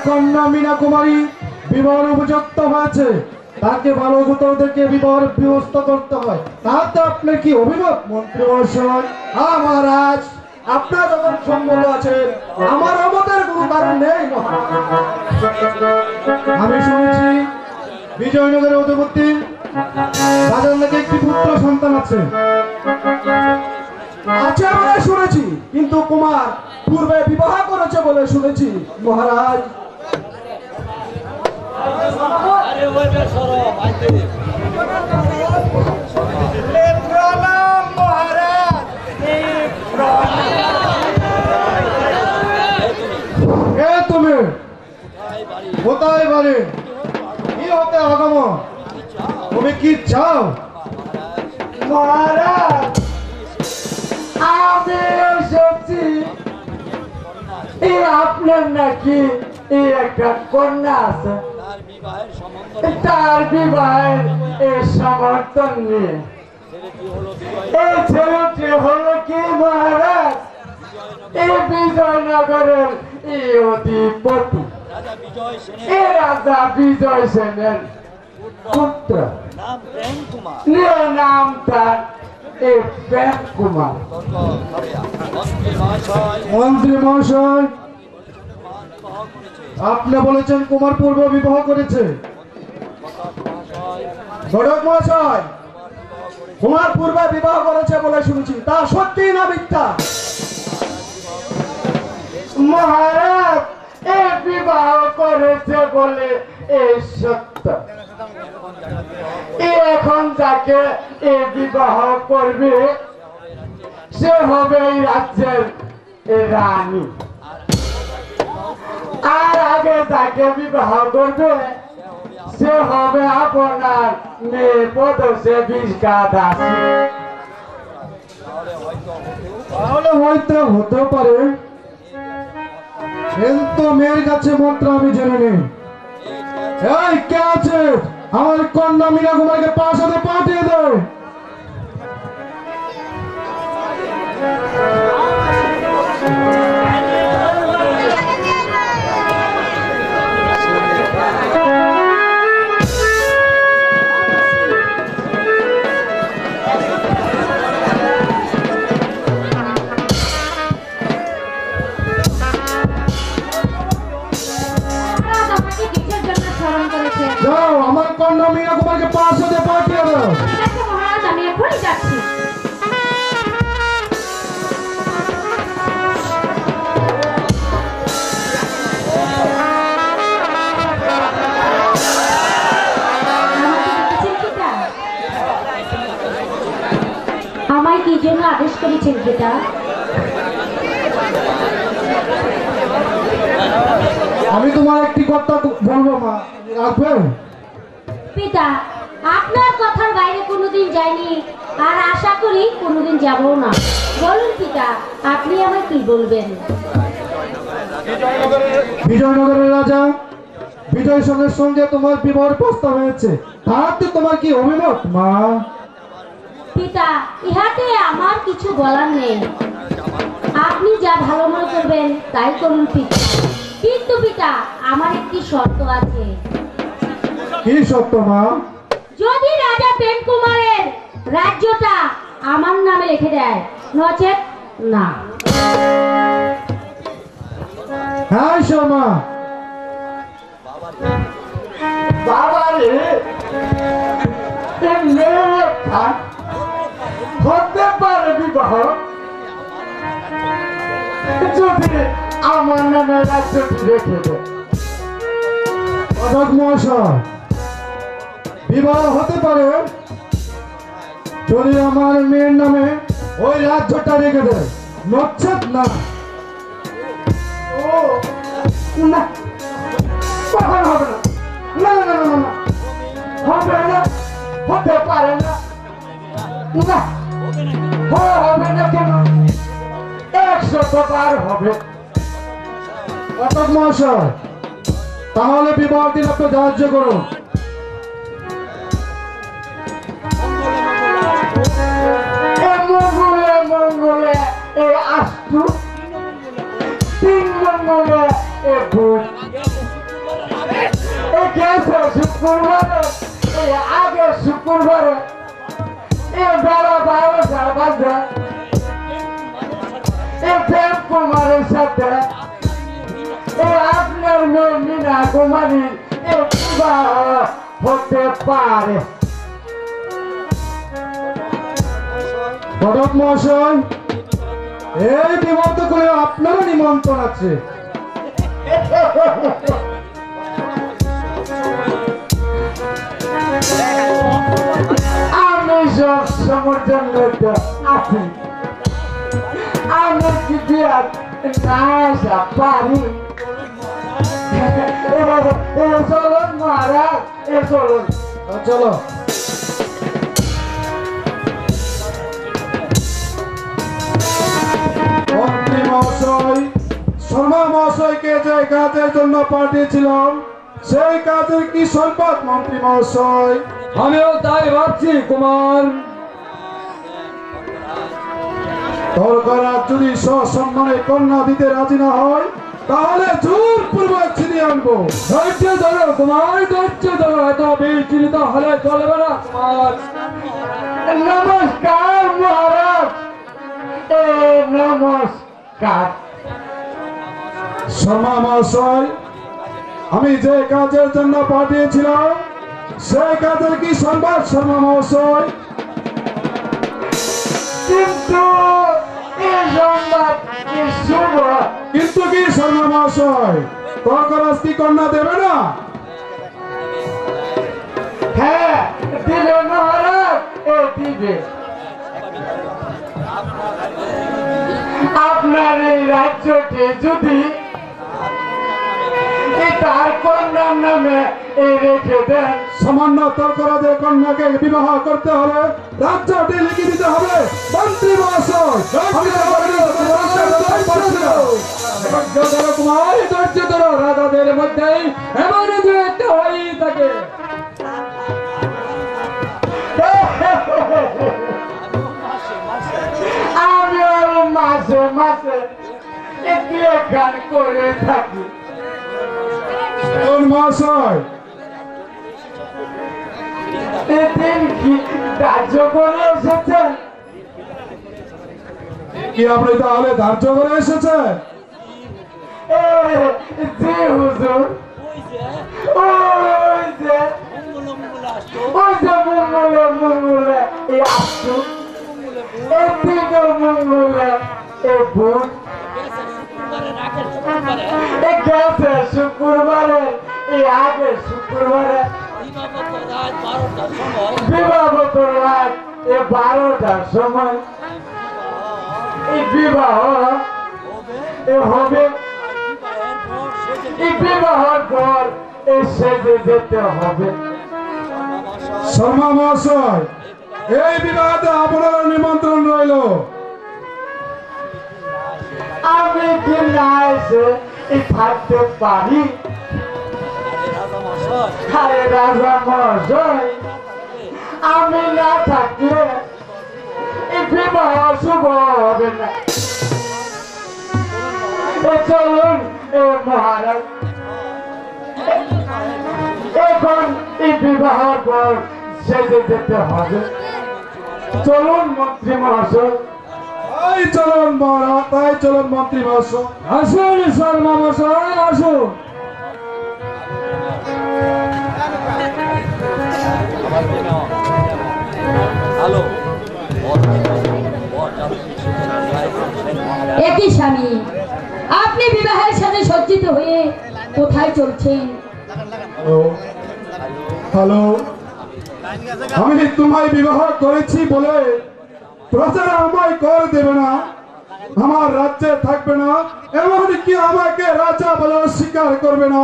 কন্যা মীনা কুমারী বিবাহের উপযুক্ত হয়েছে, তাকে ভালো কোথাও থেকে বিবাহের ব্যবস্থা করতে হয়। তাতে আপনার কি অভিমত মন্ত্রী মহাশয়? হ্যাঁ মহারাজ, আপনার যখন সম্মত আছেন আমার অমতের কোনো কারণ নেই মহারাজ। আমি শুনেছি বিজয়নগরের অধিপতি রাজার নাকি একটি পুত্র সন্তান আছে। আছে বলে শুনেছি, কিন্তু কুমার পূর্বে বিবাহ করেছে বলে শুনেছি মহারাজ। তুমি কোথায় বাড়ি, কি হতে আগমন, তুমি কি চাও? মহারাজ আমি এসেছি, আপনার নাকি একটা কন্যা আছে, তার বিবাহের সমর্থন নিয়ে। এই ছেলেটি হলো কি মহারাজ এই বিজয়নগরের অধিপতি রাজা বিজয় সেনের পুত্র, নাম তার প্রেম কুমার। মন্ত্রী মহাশয়, আপনি বলেছেন কুমার পূর্ব বিবাহ করেছে। ঘটক মহাশয়, কুমার পূর্বে বিবাহ করেছে বলে শুনেছি, তা সত্যি না মিথ্যা? মহারাজ এই বিবাহ করেছে বলে সত্য। এখন যাকে বিবাহ করবে সে হবে এই রাজ্যের রানী, আর আগে যাকে বিবাহ করবে সে হবে আপনার মেয়ে পদসেবিকা দাসী। তাহলে হয়তো হতে পারে, কিন্তু মেয়ের কাছে মন্ত্র আমি জেনে নেই। এই কে আছে? আমার কন্যা মীনা কুমারকে প্রাসাদে পাঠিয়ে দেয়। যাও, আমার কন্যা মীনা কুমারকে প্রাসাদে পাঠিয়ে দাও। ঠিক আছে মহারাজ, আমি এখনই যাচ্ছি। আমায় কি জন্য আদেশ করেছেন পিতা? আমি তোমার একটি কথা বলবো মা, রাখবে? পিতা, আপনার কথার বাইরে কোনোদিন যাইনি, আর আশা করি কোনোদিন যাবো না। বলুন পিতা, আপনি আমায় কি বলবেন? বিজয়নগরের রাজা বিজয় সঙ্গের সঙ্গে তোমার বিবাহের প্রস্তাব হয়েছে, তাতে তোমার কি অভিমত মা? পিতা, ইহাতে আমার কিছু বলার নেই, আপনি যা ভালো মনে করবেন তাই করুন পিতা। কিন্তু পিতা, আমার একটি শর্ত আছে। কি শর্ত মা? যদি রাজা প্রেম কুমারের রাজ্যটা আমার নামে রেখে দেয়, নচেত না। হ্যাঁ শর্মা। বাবা রে, হতে পারে বিবাহ যদি আমার নামে রাজ্যটি রেখে দেয়। অধক মহাশয়, বিবাহ হতে পারে যদি আমার মেয়ের নামে ওই রাজ্যটা রেখে দেয়, নচেত না। ও না, কখন হবে না? না না না না, হবে না, হতে পারে না। না, হবে না কেন? 100 বার হবে। অধক মহাশয়, তাহলে বিবাহ দিন আপনি সাহায্য করুন। মঙ্গলে মঙ্গলে আস্তু, 3 মঙ্গলে ভূত। শুক্রবারে এই আগে শুক্রবারে এই বেলা 12:30 বাজে এই প্রেম কুমারের সাথে এই আপনার মেয়ে মীনা কুমারীর এই বিবাহ হতে পারে। ঘটক মহাশয়, এই বিবাহ করে আপনারও নিমন্ত্রণ আছে। আমি সব সমর্থন করতে আছি। আমি কি বিয়া না আসা পারি? চলুন মহারাজ, চলুন। চলো। মন্ত্রী মহাশয়, শর্মা মহাশয়কে যে কাজের জন্য পাঠিয়েছিলাম সেই কাজের কি সংবাদ মন্ত্রী মহাশয়? আমিও তাই ভাবছি কুমার। দরকার যদি সসম্মানে কন্যা দিতে রাজি না হয় তাহলে জোরপূর্বক ছিনিয়ে আনবো। ধৈর্য ধরো কুমার, ধৈর্য ধরো, এত বিচলিত হলে চলবে না কুমার। নমস্কার মহারাজ, নমস্কার। শর্মা মহাশয়, আমি যে কাজের জন্য পাঠিয়েছিলাম সেই কাজের কি সংবাদ শর্মা মহাশয়? কিন্তু এই সংবাদ কি শুভ? কিন্তু কি শর্মা মহাশয়, তর্করাজ কি কন্যা দেবে না? হ্যাঁ দিবে মহারাজ, দিবে। আপনার এই রাজ্যটি যদি তার কন্যার নামে রেখে দেন, সামান্য তর্করাজের কন্যাকে বিবাহ করতে হলে রাজ্যটি লিখে দিতে হবে। মন্ত্রী মহাশয়, আমি ধৈর্য ধরো কুমার, ধৈর্য ধরো। রাজাদের মধ্যেই এমন দু একটা হয়েই থাকে। আমি আরো মাসে মাসে একটি গান করে থাকি। মহাশয়, এদিন কি কার্য করে এসেছেন? কি আপনি তাহলে ধার্য করে এসেছে? জি হুজুর, ওই যে মঙ্গলে এই আসু, এদিকে মঙ্গলে এই ভূত, গেছে শুক্রবারে, এই আগে শুক্রবারে বিবাহত রাত 12টার সময় এই বিবাহ হবে। এই বিবাহের পর সেজে যেতে হবে। শর্মা মহাশয়, এই বিবাহতে আপনার নিমন্ত্রণ রইল। আমি কি না এসে থাকতে পারি? আরে রাজা মহাশয়, আমি না থাকলে এই বিবাহ শুভ হবে না। চলুন মহারাজ, এখন এই বিবাহের পর সেজে যেতে হবে। চলুন মন্ত্রী মহাশয়। তাই চলুন মহারাজ, তাই চলুন মন্ত্রী মহাশয়। আসুন শর্মা মশাই, আসুন। একই স্বামী, আপনি বিবাহের সাথে সজ্জিত হয়ে কোথায় চলছেন? হ্যালো, আমি তোমায় বিবাহ করেছি বলে প্রজারা আমায় কর দেবে না, আমার রাজ্যে থাকবে না, এমনকি আমাকে রাজা বলে স্বীকার করবে না।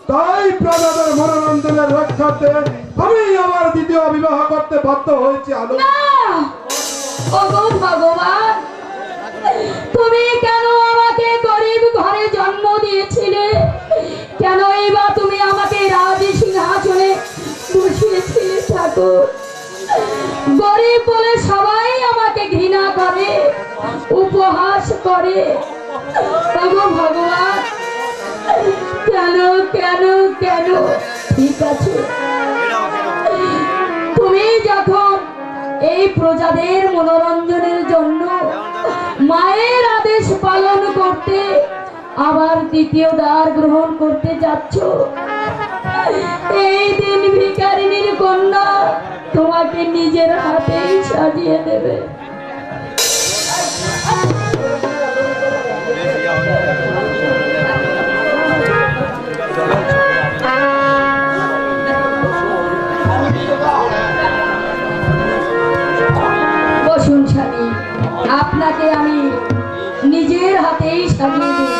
তাই প্রজাদের মনোরঞ্জনের রক্ষার্থে আমি আমার দ্বিতীয় বিবাহ করতে বাধ্য হয়েছি। আলো না, ওগো ভগবান, তুমি কেন আমাকে গরিব ঘরে জন্ম দিয়েছিলে? কেন এইবার তুমি আমাকে রাজ সিংহাসনে বসিয়েছিলে ঠাকুর? গরিব বলে সবাই আমাকে ঘৃণা করে, উপহাস করে। ওগো ভগবান, কেন কেন কেন? ঠিক আছে, এই প্রজাদের মনোরঞ্জনের জন্য মায়ের আদেশ পালন করতে আবার দ্বিতীয় দ্বার গ্রহণ করতে যাচ্ছ। এই দিন ভিখারিনীর কন্যা তোমাকে নিজের হাতেই সাজিয়ে দেবে। বসুন স্বামী, আপনাকে আমি নিজের হাতেই সাজিয়ে দেব।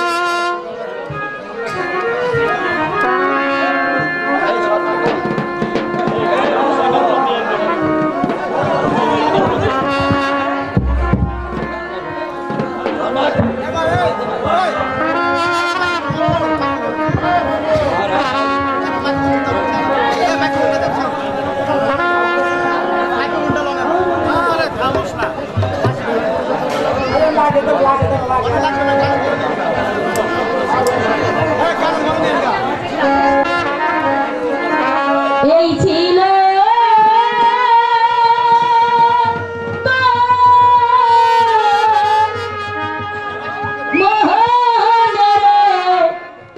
এই ছিল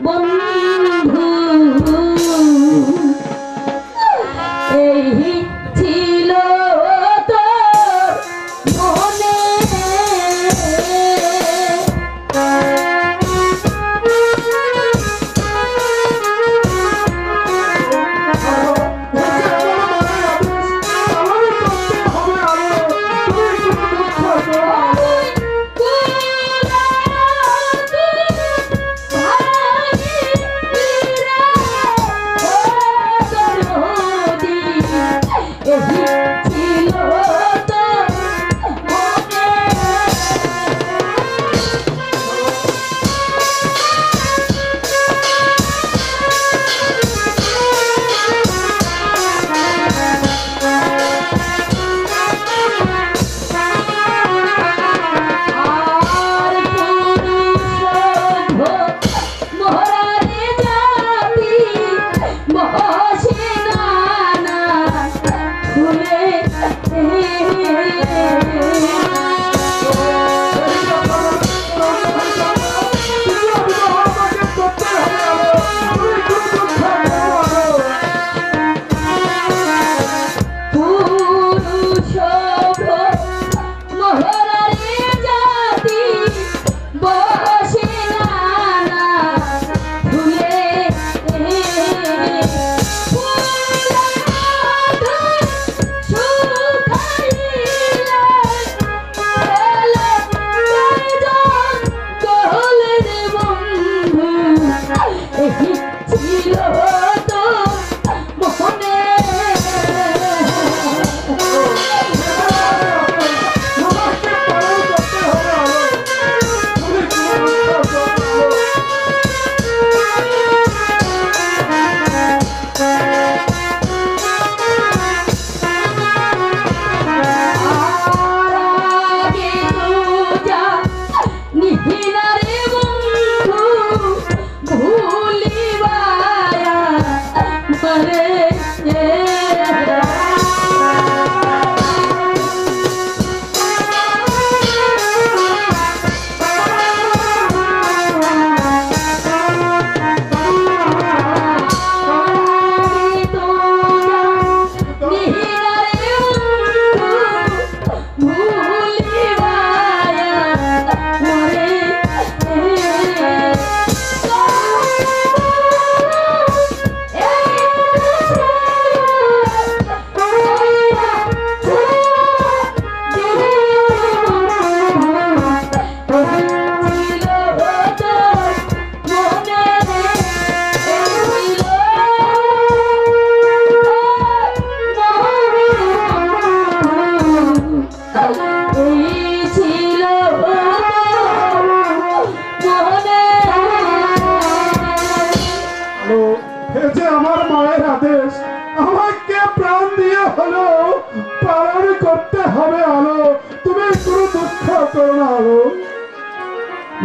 বন্ধু, এই ছিল তোর মনে,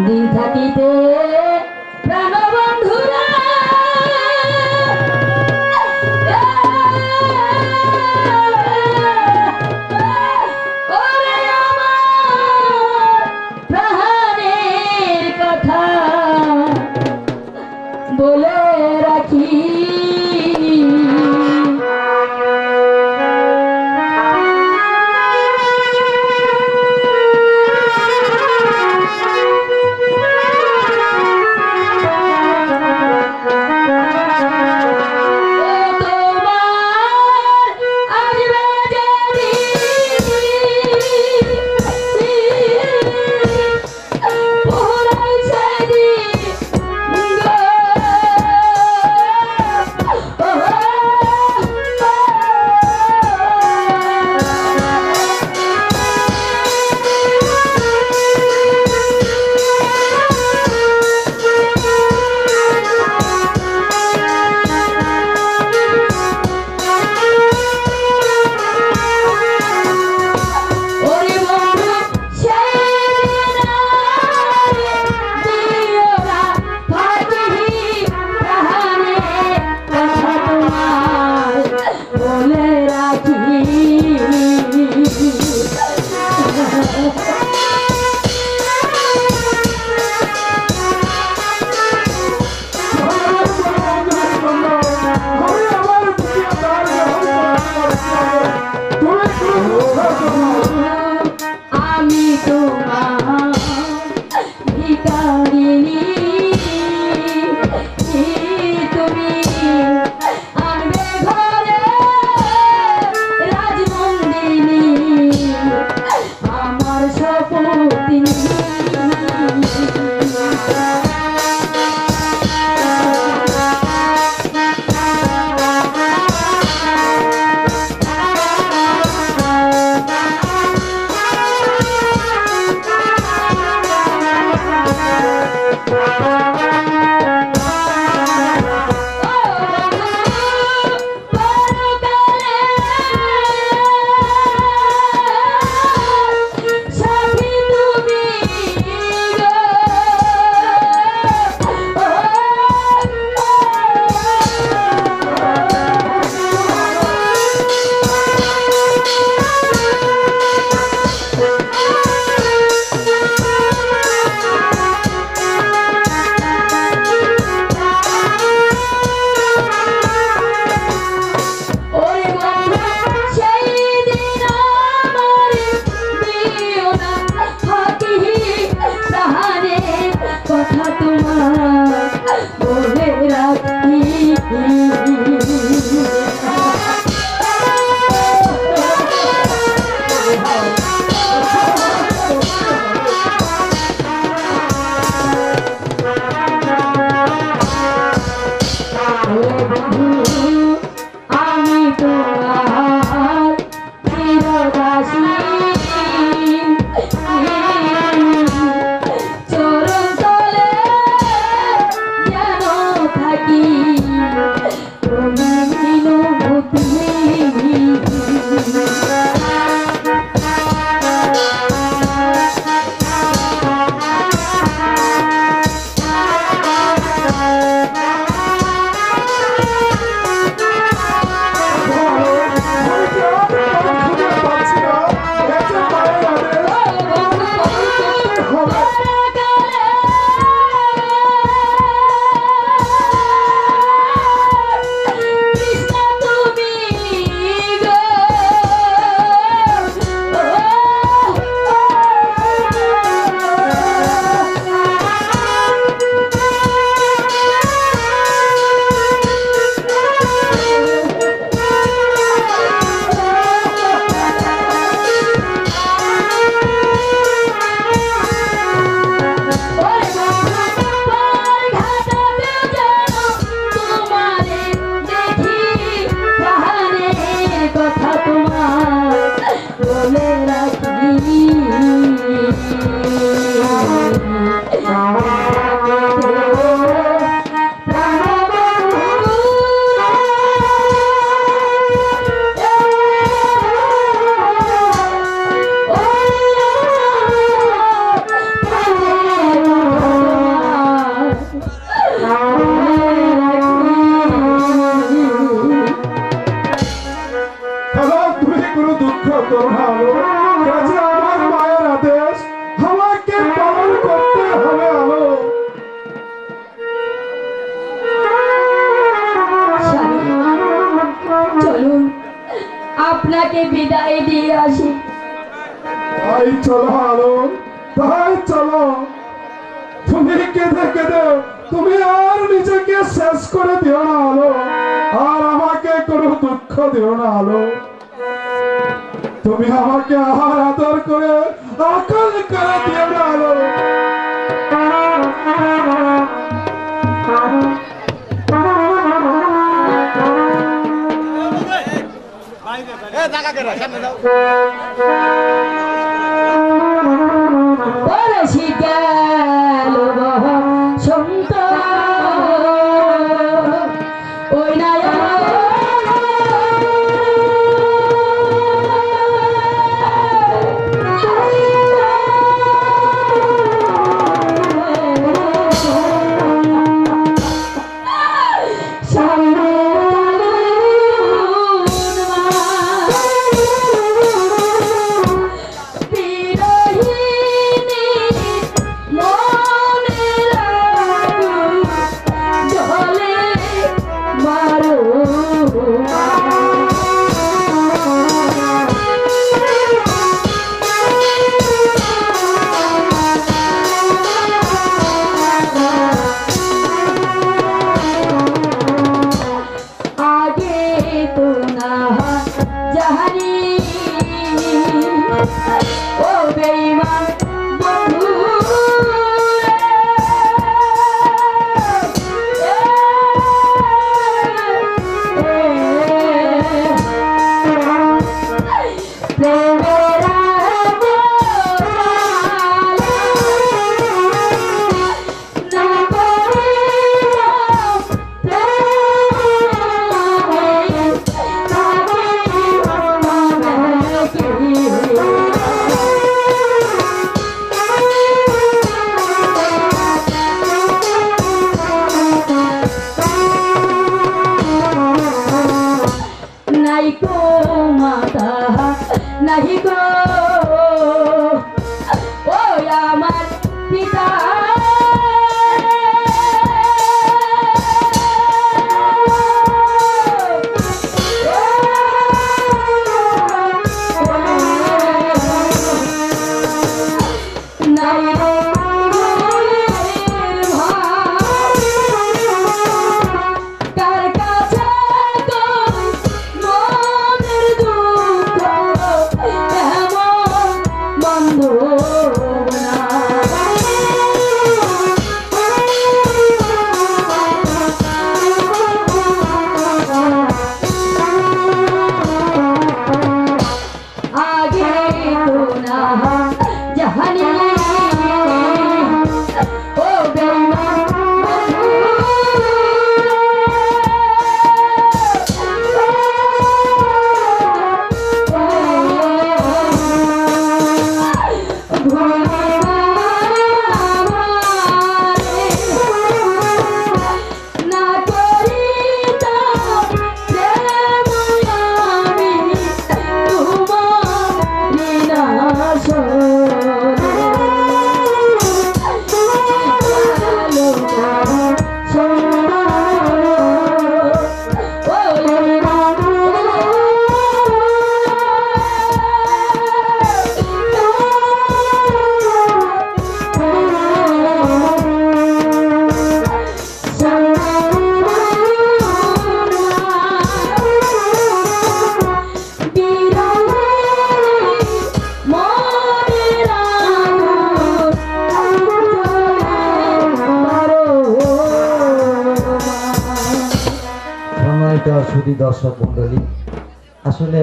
দিন থাকিতে প্রাণবন্ধুরা দিও না আলো। কাছে আমার মায়ের আদেশ আমাকে পালন করতে হবে আলো। চলুন আপনাকে বিদায় দিয়ে আসি। তাই চলো আলো, তাই চলো। তুমি কেঁদে কেঁদে তুমি আর নিজেকে শেষ করে দিও না আলো, আর আমাকে কোনো দুঃখ দিও না আলো। তুমি আমাকে আর আদর করে আকল করে দিও না আলো। বরসি গেল বসন্ত ওই নাহি গো ও আমার পিতা সুধী দর্শক মন্ডলী, আসলে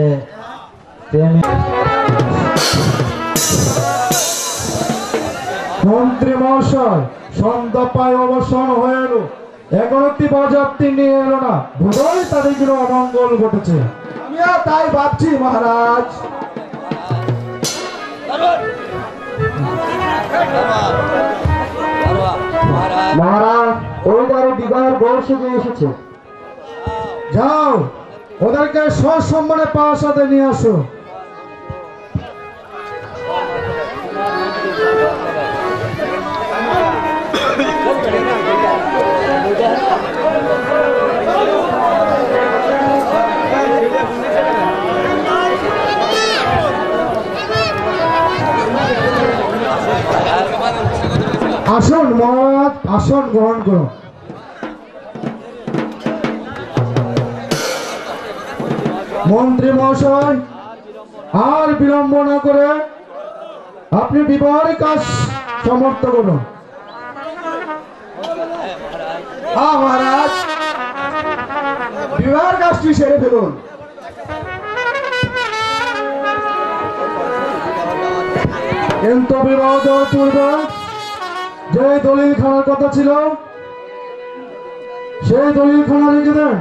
মন্ত্রী মহাশয় সন্ধ্যা পায় অবসান হয়ে এলো, এগারোটি বাজাপ্তি নিয়ে এলো না, বোধহয় তাদের কোনো অমঙ্গল ঘটেছে। আমিও তাই ভাবছি মহারাজ। মহারাজ ওই তার বিবাহের বর সেজে এসেছে। যাও ওদেরকে সসম্মানে প্রাসাদে নিয়ে আসো। আসন গ্রহণ করুন। মন্ত্রী মহাশয়, আর বিলম্ব না করে আপনি বিবাহের কাজ সমাপ্ত করুন। মহারাজ, বিবাহের কাজটি সেরে ফেলুন। কিন্তু বিবাহ দেওয়ার পূর্বে যে দলিল খানার কথা ছিল সেই দলিল খানা রেখে দেন।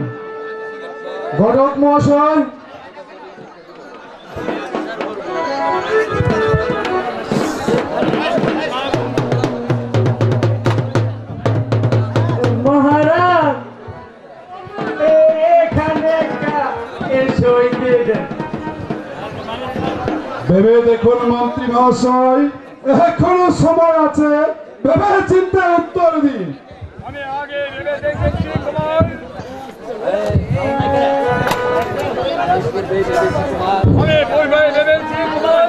ঘটক মহাশয়, মহারাজ এখানে সই দিয়ে দেন। ভেবে দেখুন মন্ত্রী মহাশয়, এখনো সময় আছে, ভেবে চিন্তে উত্তর দিন। আমি আগে ভেবে দেখেছি কুমার, আমি পূর্বে ভেবেছি কুমার,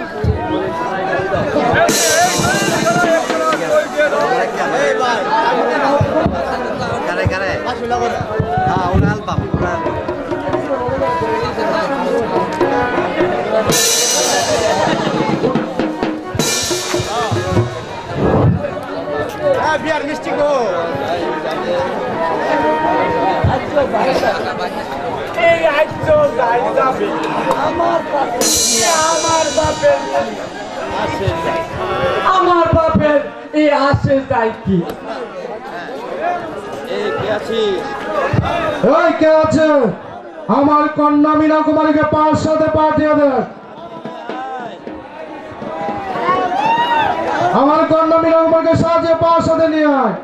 বিয়ার মিষ্টি গো এই আইতো যাই যাবে আমার বাপের এই আসে যাই কি এই কে আছে? আমার কন্যা মীনা কুমারীকে পাঁচ সাথে পাঠিয়ে দেন। আমার কন্যা মীনা কুমারীকে সাহায্যে পাঁচ সাথে নিয়ে আয়।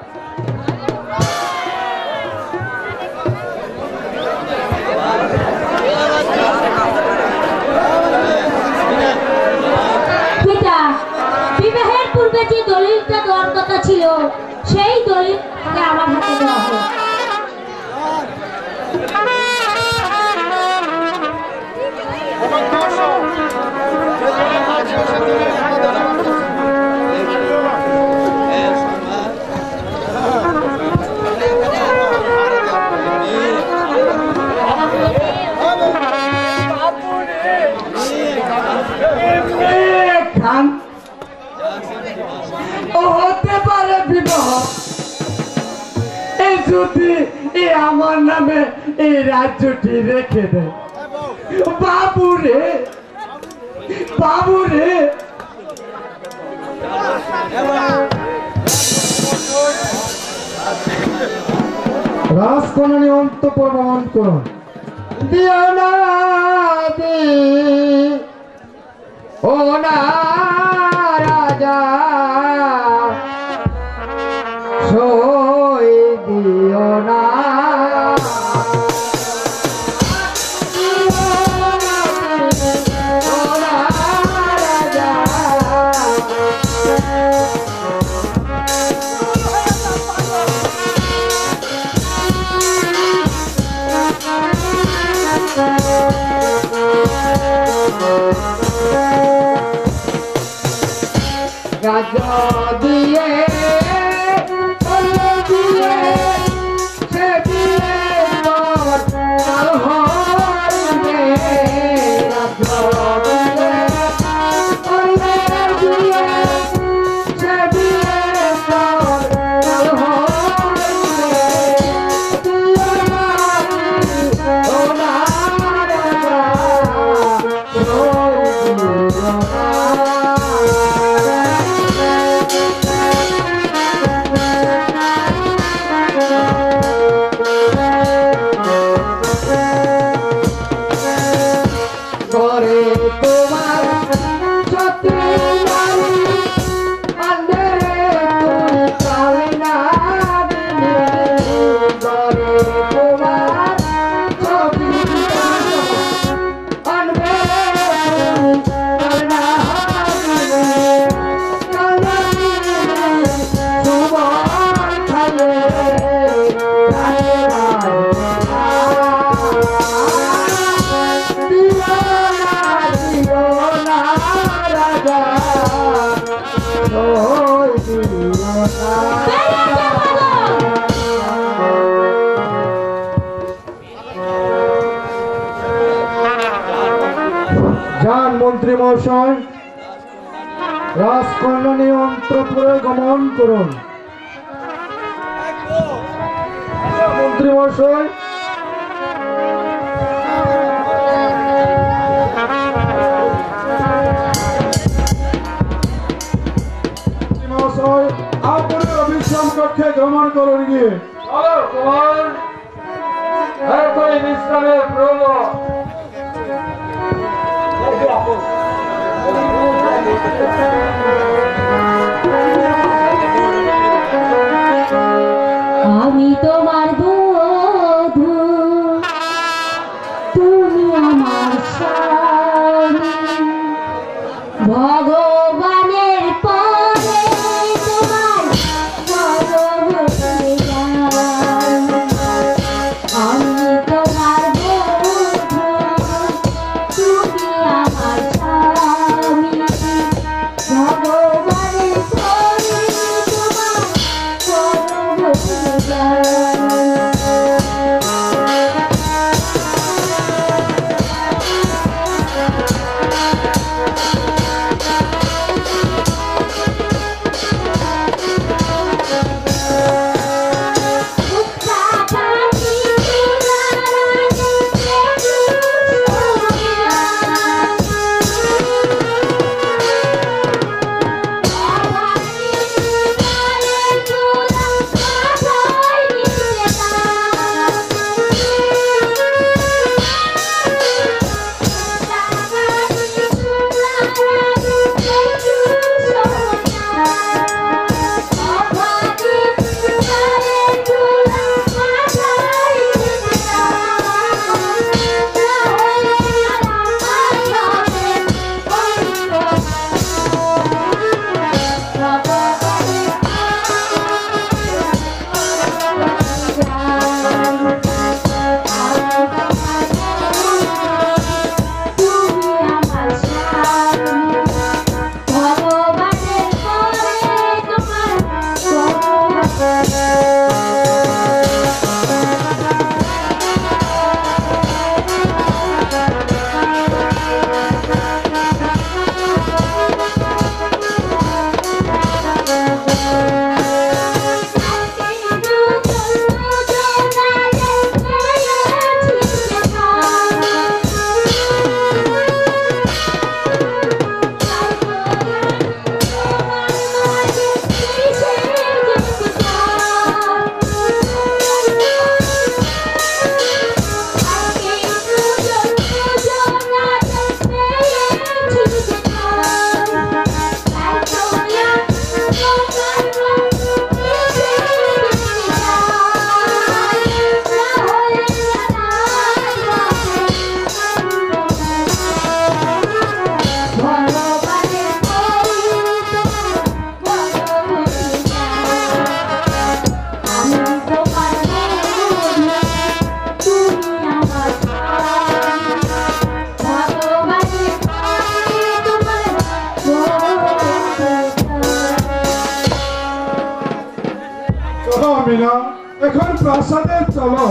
পিতা, বিবাহের পূর্বে যে দলিলটা দেওয়ার কথা ছিল সেই দলিলটা আমার হাতে দেওয়া হোক। হতে পারে বিবাহ এই যদি আমার নামে এই রাজ্যটি রেখে দেয়। বাবু রে বাবু রে, রাজকন্যা অন্ত প্রমাণ করুন। দিও না ও না রাজা, সই দিও না। রাজ দিয়ে দিয়ে সে দিয়ে কাল হইবে, রাজ দিয়ে দিয়ে সে দিয়ে কাল হইবে। ও না রাজা, সই দিও না। যান মন্ত্রী মহাশয়, রাজকন্যা নিয়ে অন্তঃপুরে গমন করুন। মন্ত্রী মহাশয়, আপনি অভিশ্রাম কক্ষে গমন করুন গিয়ে। চলো কুমার, এখনই বিশ্রামের প্রয়োজন। আমি তোমার বধূ, তুমি আমার স্বামী, ভগবানের পরে তোমার সর্বভূতে জ্ঞান। আমি তোমার বধূ, তুমি আমার স্বামী, ভগবানের পরে তোমার সর্বভূতে জ্ঞান। চলো মিনা, এখন প্রাসাদে চলো।